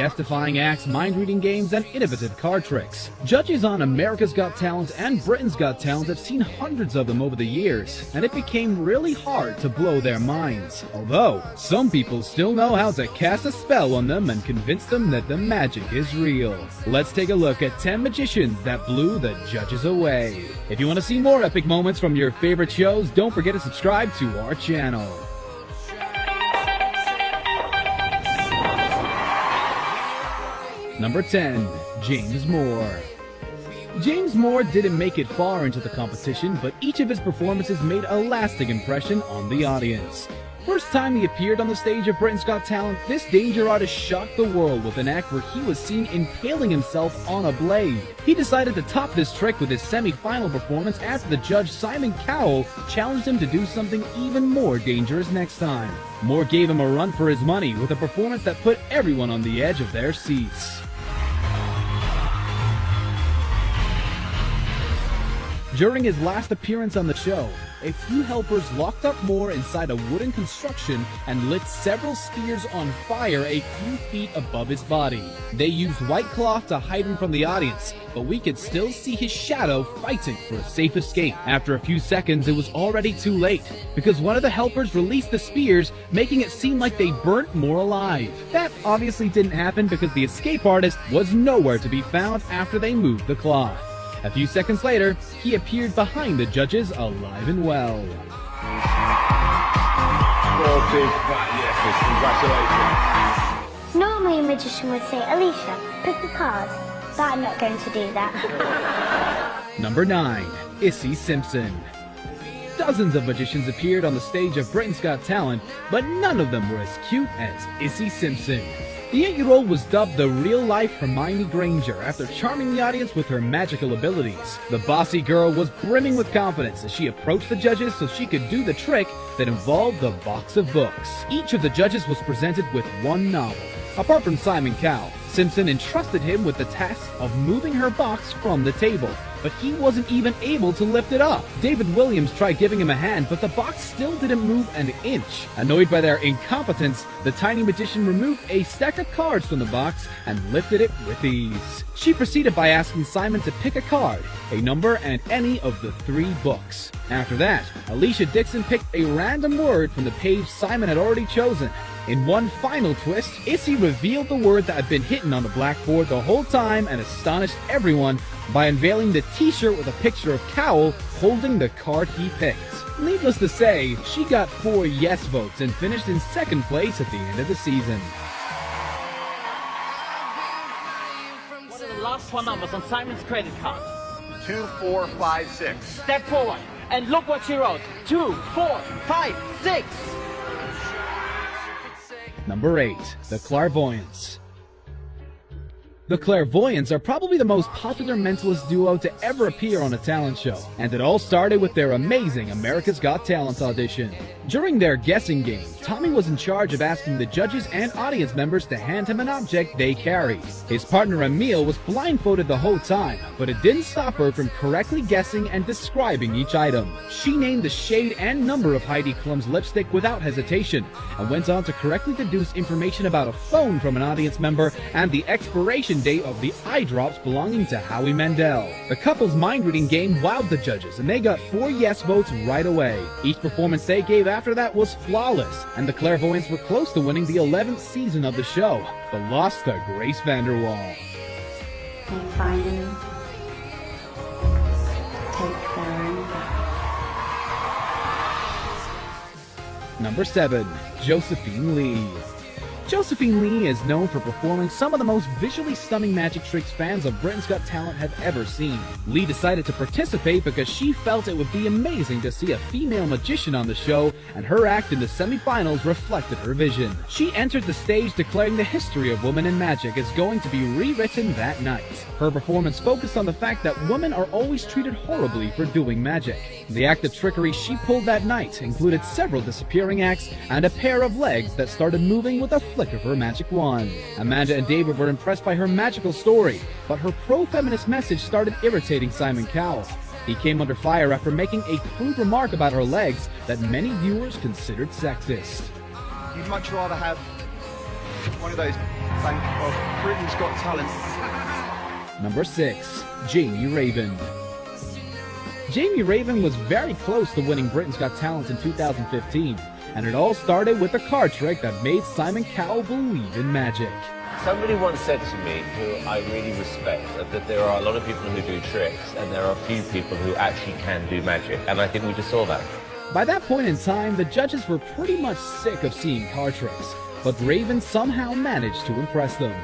death-defying acts, mind-reading games, and innovative card tricks. Judges on America's Got Talent and Britain's Got Talent have seen hundreds of them over the years, and it became really hard to blow their minds. Although, some people still know how to cast a spell on them and convince them that the magic is real. Let's take a look at 10 magicians that blew the judges away. If you want to see more epic moments from your favorite shows, don't forget to subscribe to our channel. Number 10. James Moore. James Moore didn't make it far into the competition, but each of his performances made a lasting impression on the audience. First time he appeared on the stage of Britain's Got Talent, this danger artist shocked the world with an act where he was seen impaling himself on a blade. He decided to top this trick with his semi-final performance after the judge Simon Cowell challenged him to do something even more dangerous next time. Moore gave him a run for his money with a performance that put everyone on the edge of their seats. During his last appearance on the show, a few helpers locked up Moore inside a wooden construction and lit several spears on fire a few feet above his body. They used white cloth to hide him from the audience, but we could still see his shadow fighting for a safe escape. After a few seconds, it was already too late, because one of the helpers released the spears, making it seem like they burnt Moore alive. That obviously didn't happen because the escape artist was nowhere to be found after they moved the cloth. A few seconds later, he appeared behind the judges alive and well. Congratulations. Normally a magician would say, Alicia, pick a card, but I'm not going to do that. Number 9. Issy Simpson. Dozens of magicians appeared on the stage of Britain's Got Talent, but none of them were as cute as Issy Simpson. The 8-year-old was dubbed the real-life Hermione Granger after charming the audience with her magical abilities. The bossy girl was brimming with confidence as she approached the judges so she could do the trick that involved the box of books. Each of the judges was presented with one novel. Apart from Simon Cowell, Simpson entrusted him with the task of moving her box from the table, but he wasn't even able to lift it up. David Williams tried giving him a hand, but the box still didn't move an inch. Annoyed by their incompetence, the tiny magician removed a stack of cards from the box and lifted it with ease. She proceeded by asking Simon to pick a card, a number, and any of the 3 books. After that, Alicia Dixon picked a random word from the page Simon had already chosen. In one final twist, Issy revealed the word that had been hidden on the blackboard the whole time and astonished everyone by unveiling the t-shirt with a picture of Cowell holding the card he picked. Needless to say, she got 4 yes votes and finished in 2nd place at the end of the season. What are the last 4 numbers on Simon's credit card? 2456. Step forward and look what she wrote. 2, 4, 5, 6. Number 8. The Clairvoyants. The Clairvoyants are probably the most popular mentalist duo to ever appear on a talent show, and it all started with their amazing America's Got Talent audition. During their guessing game, Tommy was in charge of asking the judges and audience members to hand him an object they carried. His partner Emile was blindfolded the whole time, but it didn't stop her from correctly guessing and describing each item. She named the shade and number of Heidi Klum's lipstick without hesitation, and went on to correctly deduce information about a phone from an audience member and the expiration date of the eye drops belonging to Howie Mandel. The couple's mind-reading game wowed the judges, and they got 4 yes votes right away. Each performance they gave after that was flawless, and the Clairvoyants were close to winning the 11th season of the show, but lost to Grace VanderWaal. And finally, take their own back. Number 7. Josephine Lee. Josephine Lee is known for performing some of the most visually stunning magic tricks fans of Britain's Got Talent have ever seen. Lee decided to participate because she felt it would be amazing to see a female magician on the show, and her act in the semifinals reflected her vision. She entered the stage declaring the history of women in magic is going to be rewritten that night. Her performance focused on the fact that women are always treated horribly for doing magic. The act of trickery she pulled that night included several disappearing acts and a pair of legs that started moving with a flick of her magic wand. Amanda and David were impressed by her magical story, but her pro-feminist message started irritating Simon Cowell. He came under fire after making a crude remark about her legs that many viewers considered sexist. You'd much rather have one of those Bank of Britain's Got Talent. Number 6. Jamie Raven. Jamie Raven was very close to winning Britain's Got Talent in 2015, and it all started with a card trick that made Simon Cowell believe in magic. Somebody once said to me, who I really respect, that there are a lot of people who do tricks, and there are a few people who actually can do magic, and I think we just saw that. By that point in time, the judges were pretty much sick of seeing card tricks, but Raven somehow managed to impress them.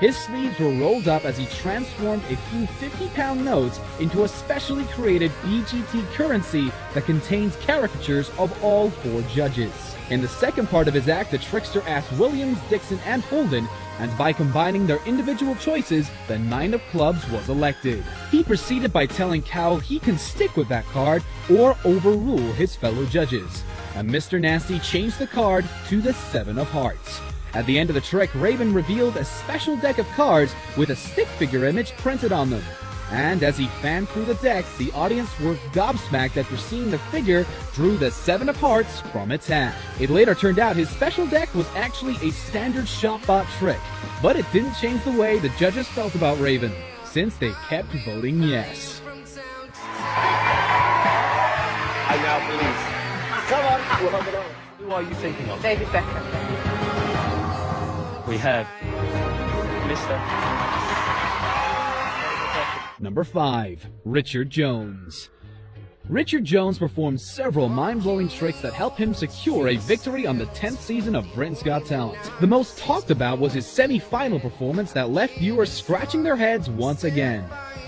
His sleeves were rolled up as he transformed a few 50-pound notes into a specially created BGT currency that contains caricatures of all 4 judges. In the second part of his act, the trickster asked Williams, Dixon, and Holden, and by combining their individual choices, the 9 of clubs was elected. He proceeded by telling Cowell he can stick with that card or overrule his fellow judges. And Mr. Nasty changed the card to the 7 of hearts. At the end of the trick, Raven revealed a special deck of cards with a stick figure image printed on them. And as he fanned through the deck, the audience were gobsmacked after seeing the figure drew the 7 of hearts from its hat. It later turned out his special deck was actually a standard Shopbot trick, but it didn't change the way the judges felt about Raven, since they kept voting yes. I now believe. Come on, we'll hold it on. Who are you thinking of? David Beckham. We have Mr. Number 5. Richard Jones. Richard Jones performed several mind-blowing tricks that helped him secure a victory on the 10th season of Britain's Got Talent. The most talked about was his semi-final performance that left viewers scratching their heads once again.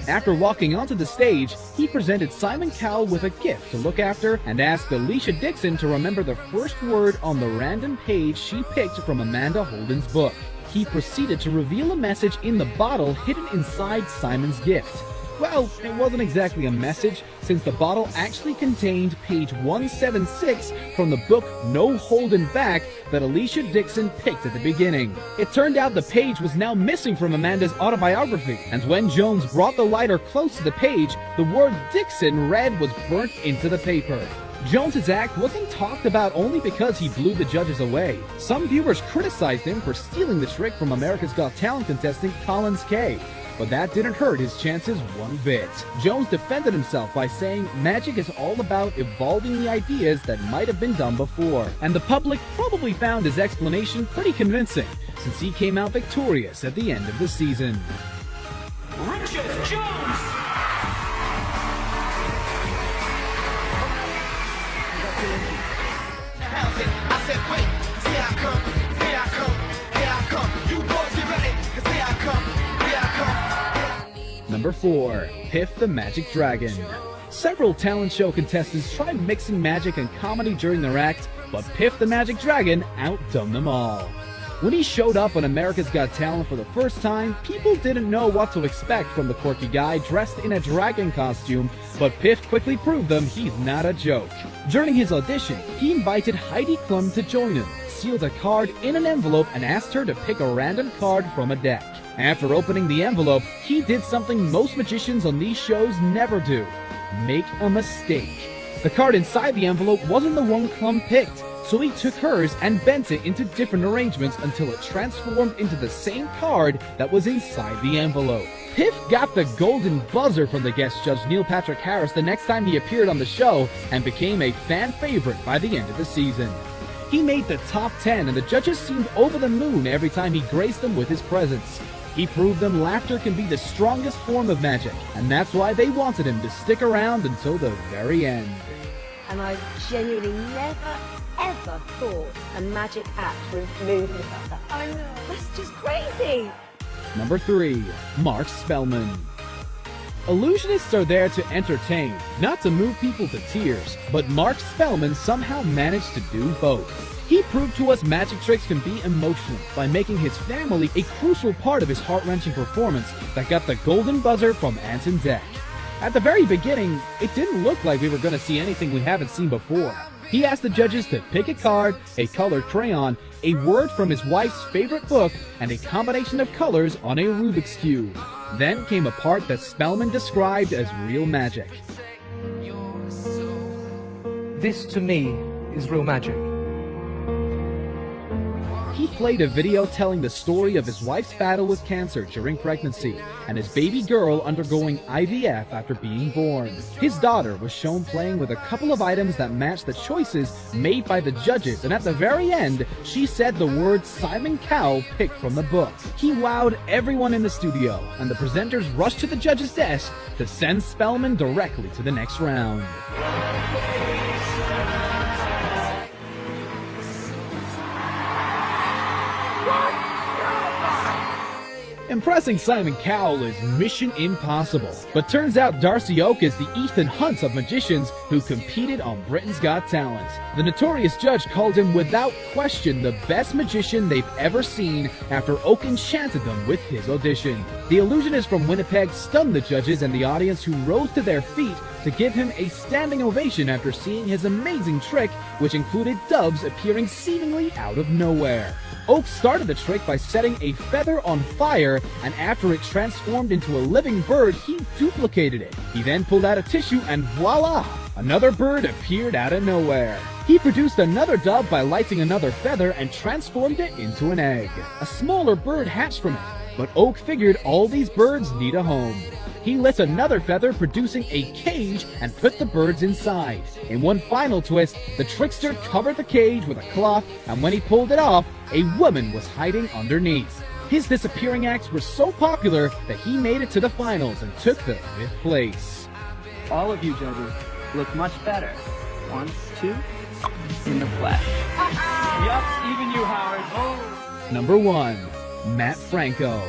After walking onto the stage, he presented Simon Cowell with a gift to look after and asked Alicia Dixon to remember the first word on the random page she picked from Amanda Holden's book. He proceeded to reveal a message in the bottle hidden inside Simon's gift. Well, it wasn't exactly a message, since the bottle actually contained page 176 from the book No Holding Back that Alicia Dixon picked at the beginning. It turned out the page was now missing from Amanda's autobiography, and when Jones brought the lighter close to the page, the word Dixon read was burnt into the paper. Jones's act wasn't talked about only because he blew the judges away. Some viewers criticized him for stealing the trick from America's Got Talent contestant Collins Kay, but that didn't hurt his chances one bit. Jones defended himself by saying magic is all about evolving the ideas that might have been done before, and the public probably found his explanation pretty convincing, since he came out victorious at the end of the season. Richard Jones! I said, wait, here I come, here I come, here I come. You boys get ready, 'cause here I come, here I come. Number 4. Piff the Magic Dragon. Several talent show contestants tried mixing magic and comedy during their act, but Piff the Magic Dragon outdone them all. When he showed up on America's Got Talent for the first time, people didn't know what to expect from the quirky guy dressed in a dragon costume, but Piff quickly proved them he's not a joke. During his audition, he invited Heidi Klum to join him, sealed a card in an envelope, and asked her to pick a random card from a deck. After opening the envelope, he did something most magicians on these shows never do: make a mistake. The card inside the envelope wasn't the one Klum picked, so he took hers and bent it into different arrangements until it transformed into the same card that was inside the envelope. Piff got the golden buzzer from the guest judge Neil Patrick Harris the next time he appeared on the show, and became a fan favorite by the end of the season. He made the top 10, and the judges seemed over the moon every time he graced them with his presence. He proved them laughter can be the strongest form of magic, and that's why they wanted him to stick around until the very end. And I genuinely never, ever thought a magic act would move me like that. I know. That's just crazy. Number 3. Mark Spellman. Illusionists are there to entertain, not to move people to tears, but Mark Spellman somehow managed to do both. He proved to us magic tricks can be emotional by making his family a crucial part of his heart-wrenching performance that got the golden buzzer from Anton Deck. At the very beginning, it didn't look like we were going to see anything we haven't seen before. He asked the judges to pick a card, a colored crayon, a word from his wife's favorite book, and a combination of colors on a Rubik's Cube. Then came a part that Spellman described as real magic. This, to me, is real magic. He played a video telling the story of his wife's battle with cancer during pregnancy and his baby girl undergoing IVF after being born. His daughter was shown playing with a couple of items that matched the choices made by the judges, and at the very end, she said the word Simon Cowell picked from the book. He wowed everyone in the studio, and the presenters rushed to the judge's desk to send Spellman directly to the next round. Impressing Simon Cowell is mission impossible, but turns out Darcy Oak is the Ethan Hunt of magicians who competed on Britain's Got Talent. The notorious judge called him without question the best magician they've ever seen after Oak enchanted them with his audition. The illusionist from Winnipeg stunned the judges and the audience, who rose to their feet to give him a standing ovation after seeing his amazing trick, which included doves appearing seemingly out of nowhere. Oak started the trick by setting a feather on fire, and after it transformed into a living bird, he duplicated it. He then pulled out a tissue and voila! Another bird appeared out of nowhere. He produced another dove by lighting another feather and transformed it into an egg. A smaller bird hatched from it, but Oak figured all these birds need a home. He lit another feather, producing a cage, and put the birds inside. In one final twist, the trickster covered the cage with a cloth, and when he pulled it off, a woman was hiding underneath. His disappearing acts were so popular that he made it to the finals and took the 5th place. All of you judges look much better. 1, 2, in the flesh. Yup, even you, Howard. Oh. Number 1. Matt Franco.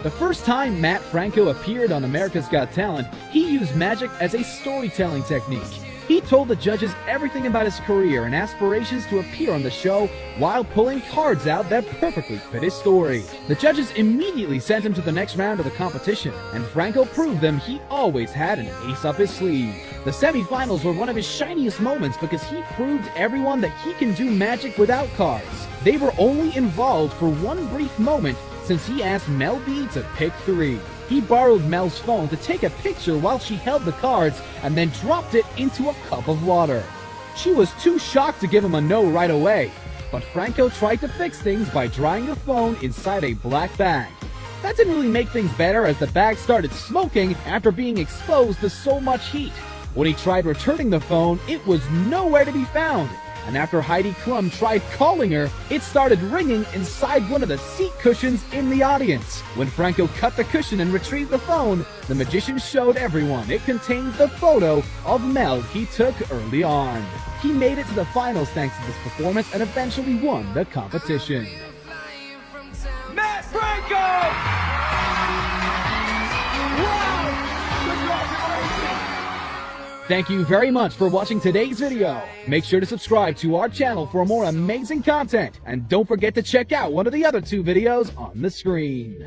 The first time Matt Franco appeared on America's Got Talent, he used magic as a storytelling technique. He told the judges everything about his career and aspirations to appear on the show while pulling cards out that perfectly fit his story. The judges immediately sent him to the next round of the competition, and Franco proved them he always had an ace up his sleeve. The semifinals were one of his shiniest moments because he proved everyone that he can do magic without cards. They were only involved for one brief moment, since he asked Mel B to pick 3. He borrowed Mel's phone to take a picture while she held the cards and then dropped it into a cup of water. She was too shocked to give him a no right away, but Franco tried to fix things by drying the phone inside a black bag. That didn't really make things better, as the bag started smoking after being exposed to so much heat. When he tried returning the phone, it was nowhere to be found. And after Heidi Klum tried calling her, it started ringing inside one of the seat cushions in the audience. When Franco cut the cushion and retrieved the phone, the magician showed everyone it contained the photo of Mel he took early on. He made it to the finals thanks to this performance and eventually won the competition. Matt Franco! Thank you very much for watching today's video. Make sure to subscribe to our channel for more amazing content, and don't forget to check out one of the other 2 videos on the screen.